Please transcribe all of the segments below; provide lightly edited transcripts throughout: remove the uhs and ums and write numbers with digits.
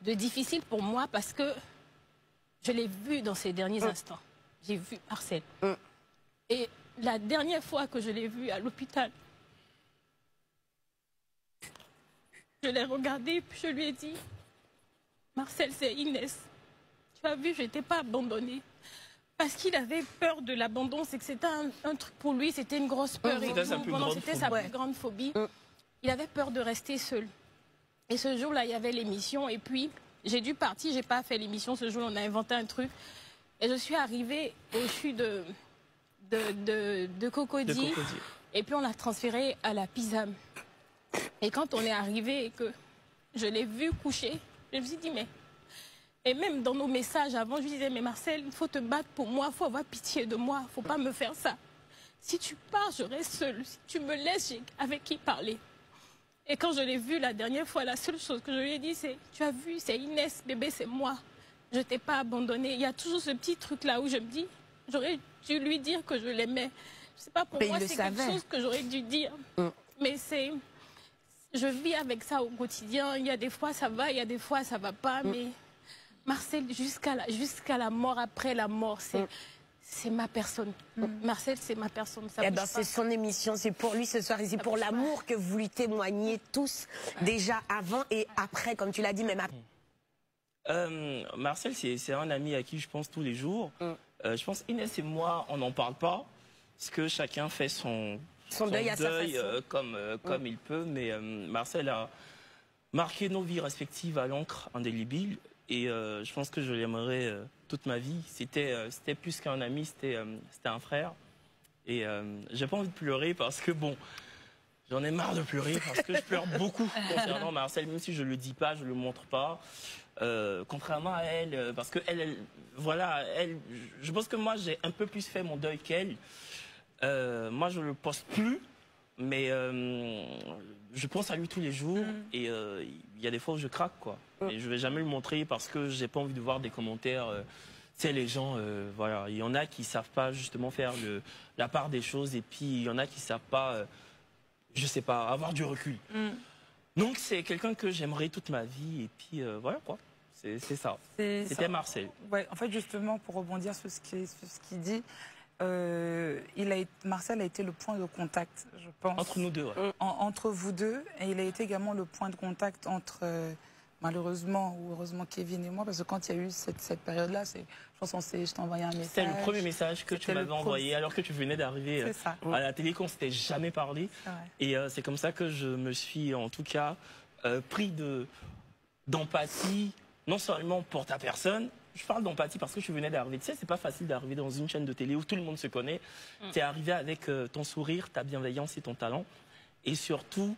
difficile pour moi parce que je l'ai vu dans ces derniers instants. J'ai vu Marcel. Et la dernière fois que je l'ai vu à l'hôpital, je l'ai regardé puis je lui ai dit, Marcel, c'est Inès. Tu as vu, je n'étais pas abandonnée. Parce qu'il avait peur de l'abandon, c'est que c'était un truc pour lui, c'était une grosse peur. C'était sa plus grande phobie. Il avait peur de rester seul. Et ce jour-là, il y avait l'émission. Et puis, j'ai dû partir, j'ai pas fait l'émission. Ce jour-là, on a inventé un truc. Et je suis arrivée au CHU de Cocody. Et puis, on l'a transféré à la PISAM. Et quand on est arrivé et que je l'ai vu coucher, je me suis dit, mais... Et même dans nos messages avant, je lui disais, mais Marcel, il faut te battre pour moi, il faut avoir pitié de moi, il ne faut pas me faire ça. Si tu pars, je reste seule. Si tu me laisses, j'ai avec qui parler. Et quand je l'ai vu la dernière fois, la seule chose que je lui ai dit, c'est, tu as vu, c'est Inès, bébé, c'est moi. Je ne t'ai pas abandonnée. Il y a toujours ce petit truc-là où je me dis, j'aurais dû lui dire que je l'aimais. Je ne sais pas, pour moi, c'est quelque chose que j'aurais dû dire. Mais c'est... Je vis avec ça au quotidien. Il y a des fois, ça va, il y a des fois, ça ne va pas, mais... Marcel, jusqu'à la mort, après la mort, c'est ma personne. Marcel, c'est ma personne. C'est son émission, c'est pour lui ce soir. Et c'est pour l'amour que vous lui témoignez tous, déjà avant et après, comme tu l'as dit, même après. Marcel, c'est un ami à qui je pense tous les jours. Je pense Inès et moi, on n'en parle pas, parce que chacun fait son deuil à sa façon. Comme il peut. Mais Marcel a marqué nos vies respectives à l'encre indélébile. Et je pense que je l'aimerai toute ma vie. C'était plus qu'un ami, c'était un frère. Et j'ai pas envie de pleurer parce que bon, j'en ai marre de pleurer parce que je pleure beaucoup concernant Marcel, même si je le dis pas, je le montre pas. Contrairement à elle, parce que je pense que moi j'ai un peu plus fait mon deuil qu'elle. Moi je le poste plus. Mais je pense à lui tous les jours et il y a des fois où je craque, quoi. Et je vais jamais le montrer parce que j'ai pas envie de voir des commentaires. Tu sais, les gens, voilà, il y en a qui savent pas justement faire la part des choses et puis il y en a qui savent pas, je sais pas, avoir du recul. Donc c'est quelqu'un que j'aimerais toute ma vie et puis voilà quoi. C'est ça. C'était Marcel. Ouais, en fait justement pour rebondir sur ce qu'il dit. Marcel a été le point de contact, je pense. Entre nous deux, ouais. Entre vous deux. Et il a été également le point de contact entre, malheureusement ou heureusement, Kevin et moi. Parce que quand il y a eu cette période-là, je pense je t'ai envoyé un message. C'était le premier message que tu m'avais envoyé alors que tu venais d'arriver à la télé, qu'on ne s'était jamais parlé. Et c'est comme ça que je me suis, en tout cas, pris d'empathie, non seulement pour ta personne. Je parle d'empathie parce que je venais d'arriver. Tu sais, c'est pas facile d'arriver dans une chaîne de télé où tout le monde se connaît. Tu es arrivé avec ton sourire, ta bienveillance et ton talent. Et surtout,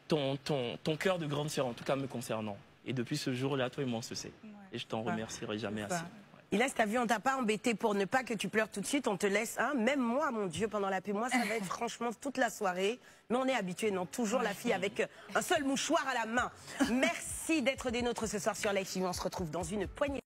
ton cœur de grande sœur, en tout cas me concernant. Et depuis ce jour-là, toi et moi, on se sait. Et je t'en remercierai jamais assez. Inès, t'as vu, on t'a pas embêté pour ne pas que tu pleures tout de suite. On te laisse, hein, même moi, mon Dieu, pendant la paix, moi, ça va être franchement toute la soirée. Mais on est habitué, non, toujours la fille avec un seul mouchoir à la main. Merci d'être des nôtres ce soir sur Live TV. On se retrouve dans une poignée.